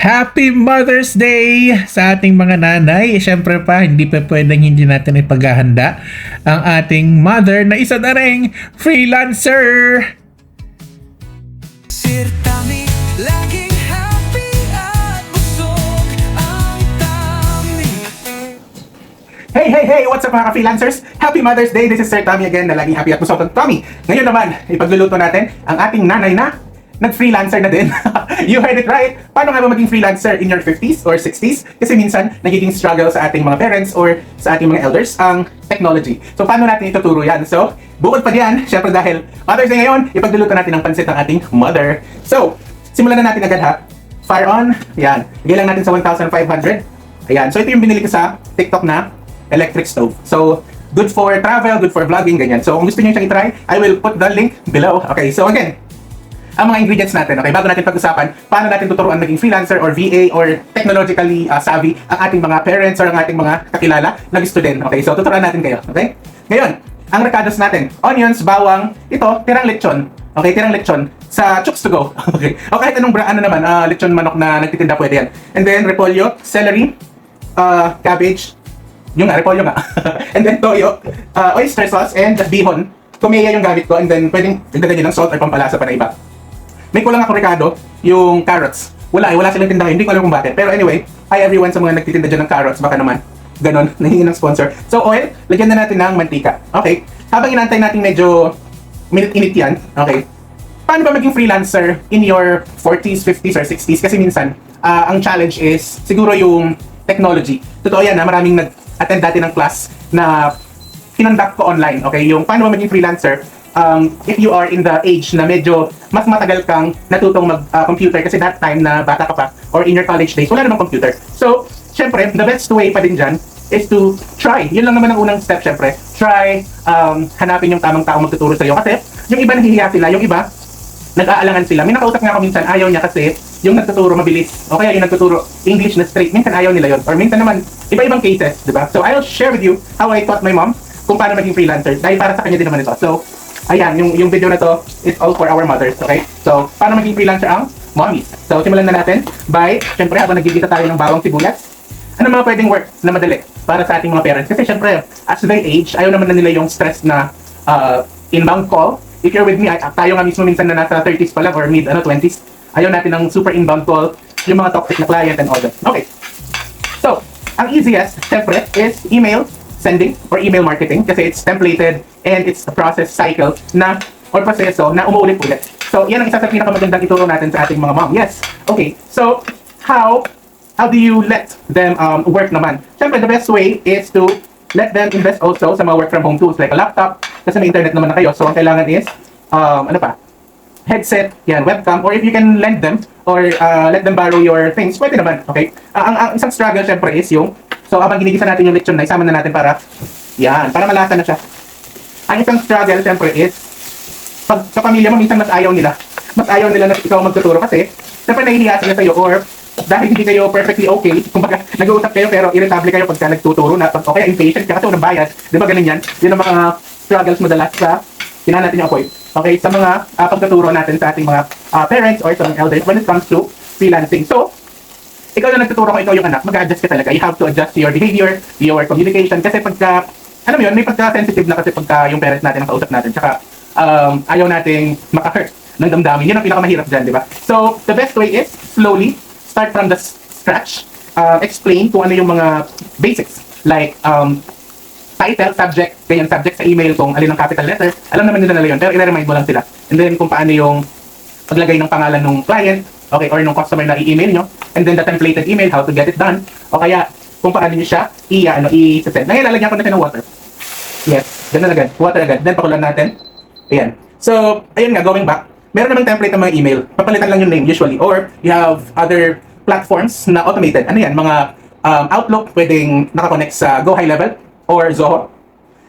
Happy Mother's Day sa ating mga nanay. Siyempre pa, hindi pa pwedeng hindi natin ipaghahanda ang ating mother na isa na ring freelancer. Sir Tommy, laging happy at busog ang tummy. Hey! What's up mga ka-freelancers? Happy Mother's Day! This is Sir Tommy again na laging happy at busog ang tummy. Ngayon naman, ipagluluto natin ang ating nanay na nag-freelancer na din. You heard it right! Paano nga ba maging freelancer in your 50s or 60s? Kasi minsan, nagiging struggle sa ating mga parents or sa ating mga elders ang technology. So, paano natin ituturo yan? So, bukod pa diyan, syempre dahil Mother's Day ngayon, ipagluluto natin ang pansit ng ating mother. So, simulan na natin agad ha. Fire on. Yan. Lagay lang natin sa 1,500. Ayan. So, ito yung binili ko sa TikTok na electric stove. So, good for travel, good for vlogging, ganyan. So, kung gusto niyo siyang i-try, I will put the link below. Okay, so again, ang mga ingredients natin, okay, bago natin pag-usapan, paano natin tuturuan maging freelancer or VA or technologically savvy ang ating mga parents or ang ating mga kakilala na gusto din. Okay, so tuturuan natin kayo, okay? Ngayon, ang recados natin, onions, bawang, ito, tirang lechon. Okay, tirang lechon sa Chooks to Go. Okay, o kahit anong lechon manok na nagtitinda, pwede yan. And then, repolyo, celery, cabbage, yung nga, repolyo nga. And then, toyo, oyster sauce, and bihon. Kumeya yung gamit ko, and then pwedeng dagdagan nyo ng salt or pampalasa pa na iba. May kulang ako, Ricardo, yung carrots. Wala silang tindahan, hindi ko alam kung bakit. Pero anyway, hi everyone sa mga nagtitinda dyan ng carrots, baka naman, ganon, nahingi ng sponsor. So oil, lagyan na natin ng mantika. Okay, habang inantay natin medyo minute-init yan, okay, paano ba maging freelancer in your 40s, 50s, or 60s? Kasi minsan, ang challenge is siguro yung technology. Totoo yan, maraming nag-attend dati ng class na kinonduct ko online, okay, yung paano ba maging freelancer. If you are in the age na medyo mas matagal kang natutong mag-computer kasi that time na bata ka pa or in your college days, wala namang computer. So, syempre, the best way pa din dyan is to try. Yun lang naman ang unang step, syempre. Try, hanapin yung tamang tao magtuturo sa'yo. Kasi yung iba nahihiya sila, yung iba nag-aalangan sila. May nakausap nga ako minsan, ayaw niya kasi yung nagtuturo mabilis. O kaya yung nagtuturo English na straight, minsan ayaw nila yun. Or minsan naman, iba-ibang cases, di ba? So, I'll share with you how I taught my mom kung paano maging freelancer. Dahil para sa kanya din naman ito. So, ayan, yung video na to is all for our mothers, okay? So, paano maging freelancer ang mommies? So, simulan na natin by, syempre, habang nagigita tayo ng bawang sibuyas, ano mga pwedeng work na madali para sa ating mga parents? Kasi syempre, as they age, ayaw naman na nila yung stress na inbound call. If you're with me, tayo nga mismo minsan na nasa 30s pa lang or mid-20s, ayaw natin ng super inbound call, yung mga toxic na client and all that. Okay. So, ang easiest, syempre, is email sending or email marketing kasi it's templated and it's a process cycle na or proseso na umuulit-ulit. So, yan ang isa sa pinakamagandang ituro natin sa ating mga mom. Yes. Okay. So, how do you let them work naman? Siyempre, the best way is to let them invest also sa mga work from home tools like a laptop kasi may internet naman na kayo. So, ang kailangan is headset, yan, webcam, or if you can lend them or let them borrow your things, pwede naman. Okay? Ang isang struggle siyempre is yung so, habang ginigisa natin yung lechon na, isama na natin para, yan, para malasa na siya. Ang isang struggle, siyempre, is, pag sa pamilya mo, minsan mas ayaw nila na ikaw magtuturo kasi, siyempre nahihiya sila sa'yo, or dahil hindi kayo perfectly okay, kumbaga, nag-uusap kayo pero irritable kayo pagka nagtuturo na, o kaya impatient ka kasi unang bayad, di ba ganun yan? Yun ang mga struggles madalas sa, tinahan natin yung avoid. Okay, sa mga pagtuturo natin sa ating mga parents or sa mga elders when it comes to freelancing. So, ikaw na nagtuturo ko, ikaw yung anak, mag-adjust ka talaga. You have to adjust your behavior, your communication. Kasi pagka, alam mo yun, may pagka-sensitive na kasi pagka yung parents natin ang kausap natin. Tsaka, ayaw nating maka-hurt ng damdamin. Yun ang pinakamahirap dyan, di ba? So, the best way is slowly start from the scratch. Explain kung ano yung mga basics. Like, title, subject, ganyan, subject sa email, kung alin ang capital letter. Alam naman nila yun, pero i-remind mo lang sila. And then, kung paano yung paglagay ng pangalan ng client, okay, or nung customer na i-email nyo, and then the templated email, how to get it done, o kaya kung paano nyo siya i-send. Ngayon, lalagyan ko na siya ng water. Yes, ganun agad, water agad. Then, pakulan natin. Ayan. So, ayun nga, going back, meron namang template ng mga email. Papalitan lang yung name usually. Or, you have other platforms na automated. Ano yan? Mga Outlook, pwedeng nakakonect sa Go High Level or Zoho.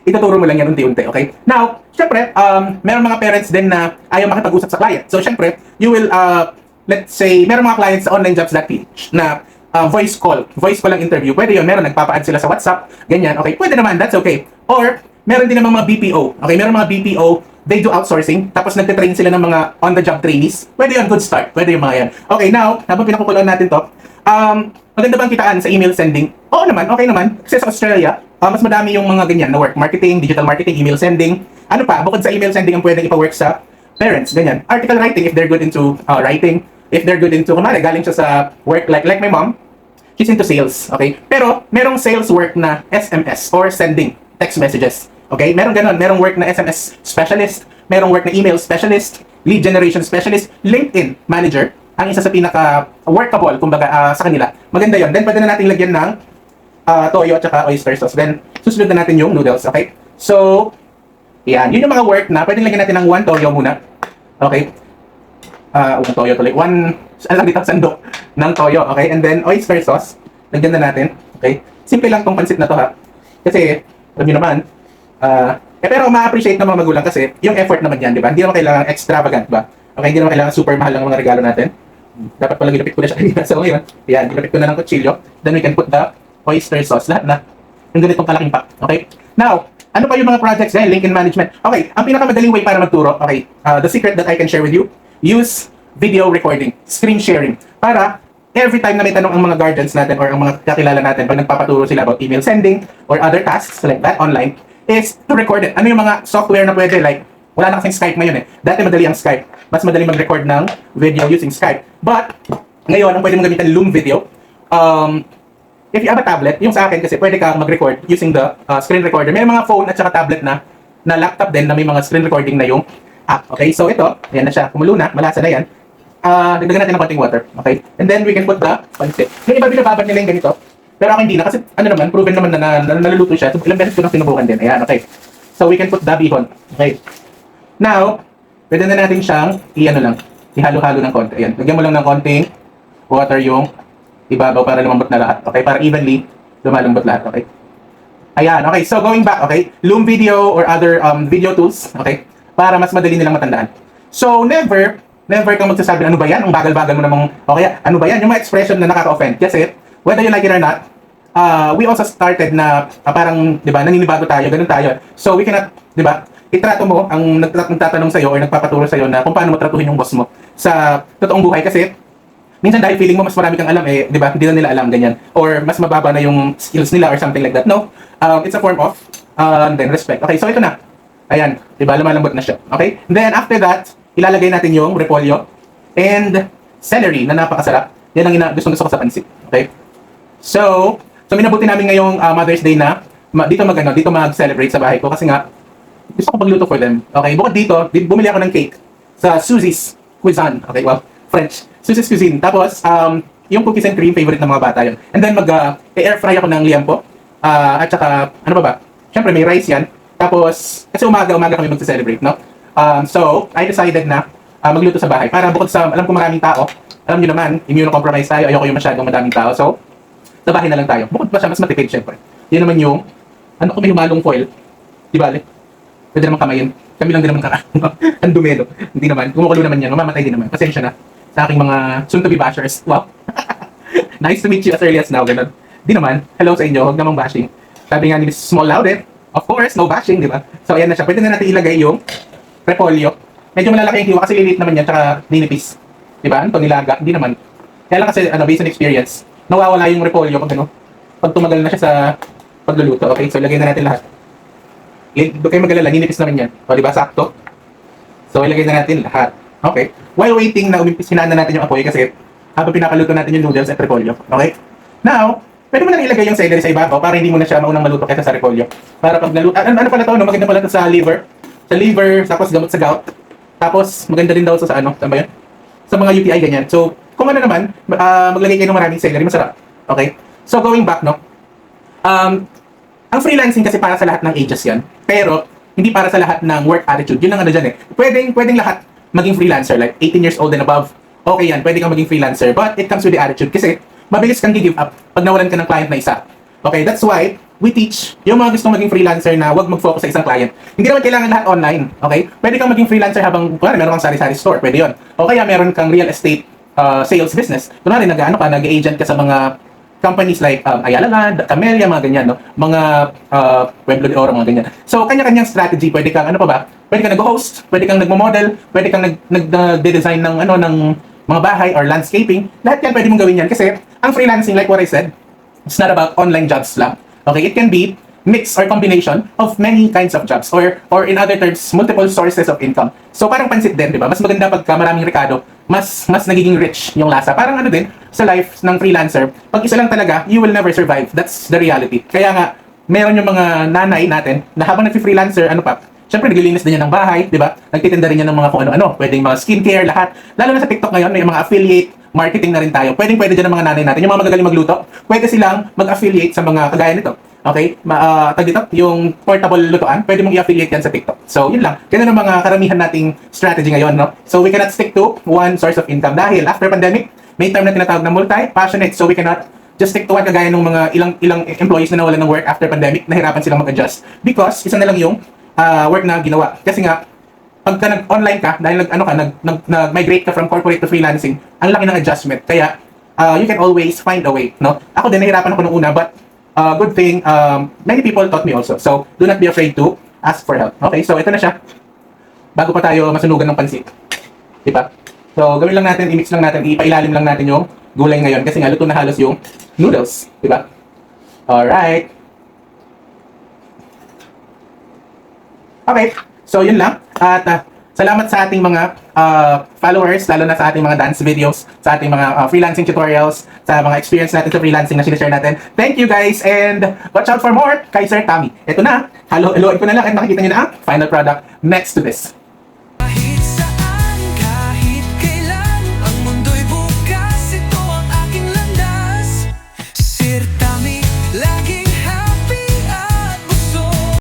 Ituturo mo lang yan unti-unti, okay? Now, syempre, meron mga parents din na ayaw makipag-usap sa client. So, syempre, you will, let's say, meron mga clients sa onlinejobs.ph na voice call lang interview. Pwede yun, meron nagpapa-add sila sa WhatsApp, ganyan, okay? Pwede naman, that's okay. Or, meron din naman mga BPO. Okay, meron mga BPO, they do outsourcing, tapos nagte-train sila ng mga on-the-job trainees. Pwede yun, good start. Pwede yung mga yan. Okay, now, habang pinakukulaan natin to, maganda bang kitaan sa email sending? Oo naman, okay naman. Kasi sa Australia, mas madami yung mga ganyan na work. Marketing, digital marketing, email sending. Ano pa, bukod sa email sending ang pwedeng ipa-work sa parents, ganyan. Article writing, if they're good into writing. If they're good into, kumari, galing siya sa work, like my mom, she's into sales, okay? Pero, merong sales work na SMS or sending text messages. Okay? Merong ganun. Merong work na SMS specialist, merong work na email specialist, lead generation specialist, LinkedIn manager, ang isa sa pinaka-workable, kumbaga, sa kanila. Maganda yon. Then, pwede na natin lagyan ng toyo at saka oyster sauce. Then, susunod na natin yung noodles. Okay? So, yan. Yun yung mga work na pwede lagyan natin ng 1 toyo muna. Okay? 1 toyo tuloy. 1 dito, sandok ng toyo. Okay? And then, oyster sauce. Lagyan na natin. Okay? Simple lang tong pansit na to, ha? Kasi, alam nyo naman, pero ma-appreciate ng mga magulang kasi yung effort naman yan, di ba? Hindi naman kailangan extravagant ba? Okay, hindi naman kailangan super mahal ng mga regalo natin. Dapat pala ginapit ko na siya kanina. So ngayon, yan, ginapit ko na ng kutsilyo. Then we can put the oyster sauce. Lahat na. Yung ganitong kalaking pack. Okay? Now, ano pa yung mga projects ngayon? Link in management. Okay, ang pinakamadaling way para magturo, okay, the secret that I can share with you, use video recording, screen sharing. Para every time na may tanong ang mga guardians natin or ang mga kakilala natin pag nagpapaturo sila about email sending or other tasks like that online, is to record it. Ano yung mga software na pwede? Like, wala na kasing Skype ngayon eh. Dati madali ang Skype. Mas madali mag-record ng video using Skype. But, ngayon, ang pwede mong gamitin Loom video. If you have a tablet, yung sa akin kasi pwede ka mag-record using the screen recorder. May mga phone at saka tablet na laptop din na may mga screen recording na yung app. Okay, so ito, ayan na siya. Kumulo na, malasa na yan. Dagdagan natin ng konting water. Okay? And then we can put the pancit. Yung iba binababad nila yung ganito. Pero ako hindi na kasi ano naman, proven naman na naluluto siya. So, ilang beses ko nang sinubukan din. Ayan, okay. So we can put the bihon. Okay. Now, pwede na natin siyang ihalo-halo ng konti. Ayan, lagyan mo lang ng konting water yung ibabaw para lumambot na lahat. Okay, para evenly lumalambot lahat. Okay. Ayan, okay. So going back, okay. Loom video or other video tools, okay, para mas madali nilang matandaan. So never kang magsasabi, ano ba yan? Ang bagal-bagal mo namang, okay, ano ba yan? Yung mga expression na nakaka-offend. Kasi, whether you like it or not, we also started na parang, di ba, naninibago tayo, ganun tayo. So, we cannot, di ba, itrato mo ang nagtatanong sa'yo or nagpapaturo sa'yo na kung paano mo tratuhin yung boss mo sa totoong buhay. Kasi, minsan dahil feeling mo mas marami kang alam, eh, di ba, hindi na nila alam, ganyan. Or mas mababa na yung skills nila or something like that. No, it's a form of, then respect. Okay, so ito na. Ayan, di ba, lumalambot na siya. Okay, then after that, ilalagay natin yung repolyo and celery na napakasarap. Yan ang gusto ko sa pansit. Okay? So minabuti namin ngayong Mother's Day na dito mag-celebrate sa bahay ko kasi nga gusto ko pagluto for them. Okay? Bukod dito, bumili ako ng cake sa Susie's Cuisine. Okay? Well, French. Susie's Cuisine. Tapos yung cookies and cream, favorite ng mga bata yun. And then air fry ako ng liampo. At saka, ano ba? Siyempre may rice yan. Tapos, kasi umaga kami mag-celebrate, no? So, I decided na magluto sa bahay. Para bukod sa, alam ko maraming tao, alam nyo naman, immunocompromised tayo, ayoko yung masyadong madaming tao. So, sa bahay na lang tayo. Bukod pa siya, mas matipid syempre. Yan naman yung, ano ko may humalong foil. Di ba, pwede naman kamayin. Kami lang din naman ang dumelo. Hindi naman, kumukulo naman yan, mamamatay din naman. Pasensya na sa aking mga soon-to-be bashers. Wow. Nice to meet you as early as now, ganun. Di naman, hello sa inyo, huwag namang bashing. Sabi nga ni Mrs. Small Laudet, of course, no bashing, di ba? So, ayan na siya. Pwede na natin ilagay yung repolyo. Medyo malalaki yung hiwa kasi lilit naman yan, tsaka ninipis. Diba? Ito nilaga. Hindi naman. Kaya lang kasi, based on experience, nawawala yung repolyo pag tumagal na siya sa pagluluto. Okay, so ilagay na natin lahat. Doon kayo magalala, ninipis naman yan. O, diba? Sakto. So, ilagay na natin lahat. Okay. While waiting na hinaan na natin yung apoy kasi habang pinakaluto natin yung noodles at repolyo. Okay? Now, pwede mo na ilagay yung celery sa ibabaw para hindi mo na siya maunang maluto kaysa sa repolyo. Para pag naluto, ano pala to, no? Maganda pala to sa liver. Sa liver, tapos gamot sa gout. Tapos, maganda din daw sa ano, saan ba yun? Sa mga UTI, ganyan. So, kung ano naman, maglagay kayo ng maraming celery, masarap. Okay? So, going back, no? Ang freelancing kasi para sa lahat ng ages yan. Pero, hindi para sa lahat ng work attitude. Yun lang ano dyan eh. Pwedeng lahat maging freelancer, like 18 years old and above. Okay yan, pwede kang maging freelancer. But, it comes with the attitude. Kasi, mabilis kang give up pag nawalan ka ng client na isa. Okay? That's why, we teach yung mga gustong maging freelancer na wag mag-focus sa isang client. Hindi naman kailangan lahat online, okay? Pwede kang maging freelancer habang, kunwari, meron kang sari-sari store, pwede yun. O kaya meron kang real estate sales business. Kunwari, nag-agent ka sa mga companies like Ayala Land, Camellia, mga ganyan, no? Mga Pueblo de Oro, mga ganyan. So, kanya-kanyang strategy. Pwede kang, ano pa ba? Pwede kang nag-host, pwede kang nagmo-model, pwede kang nag-design ng, ng mga bahay or landscaping. Lahat yan pwede mong gawin yan. Kasi, ang freelancing, like what I said, it's not about online jobs lang. Okay? It can be mix or combination of many kinds of jobs or in other terms, multiple sources of income. So parang pansit din, di ba? Mas maganda pagka maraming rekado, mas nagiging rich yung lasa. Parang ano din, sa life ng freelancer, pag isa lang talaga, you will never survive. That's the reality. Kaya nga, meron yung mga nanay natin na habang nag-freelancer, ano pa, syempre naglilinis din yan ng bahay, di ba? Nagtitinda rin yan ng mga kung ano-ano, pwedeng mga skincare, lahat. Lalo na sa TikTok ngayon, may mga affiliate marketing na rin tayo. Pwede dyan ng mga nanay natin. Yung mga magagaling magluto, pwede silang mag-affiliate sa mga kagaya nito. Okay? Tag dito, yung portable lutuan, pwede mong i-affiliate yan sa TikTok. So, yun lang. Ganun ang mga karamihan nating strategy ngayon, no? So, we cannot stick to one source of income. Dahil after pandemic, may term na tinatawag na multi-passionate. So, we cannot just stick to one kagaya ng mga ilang employees na nawalan ng work after pandemic, nahirapan silang mag-adjust. Because, isa na lang yung work na ginawa. Kasi nga, pagka nag-online ka, dahil nag-migrate ka from corporate to freelancing, ang laki ng adjustment. Kaya, you can always find a way, no? Ako din, nahirapan ako nung una, but good thing, many people taught me also. So, do not be afraid to ask for help. Okay, so ito na siya. Bago pa tayo masunugan ng pansit. Diba? So, gawin lang natin, i-mix lang natin, ipailalim lang natin yung gulay ngayon kasi nga luto na halos yung noodles. Diba? Alright. Okay, so yun lang. At salamat sa ating mga followers, lalo na sa ating mga dance videos, sa ating mga freelancing tutorials, sa mga experience natin sa freelancing na sinishare natin. Thank you guys and watch out for more kay Sir Tommy. Ito na, halo-haloin ko na lang at makikita nyo na ang final product next to this.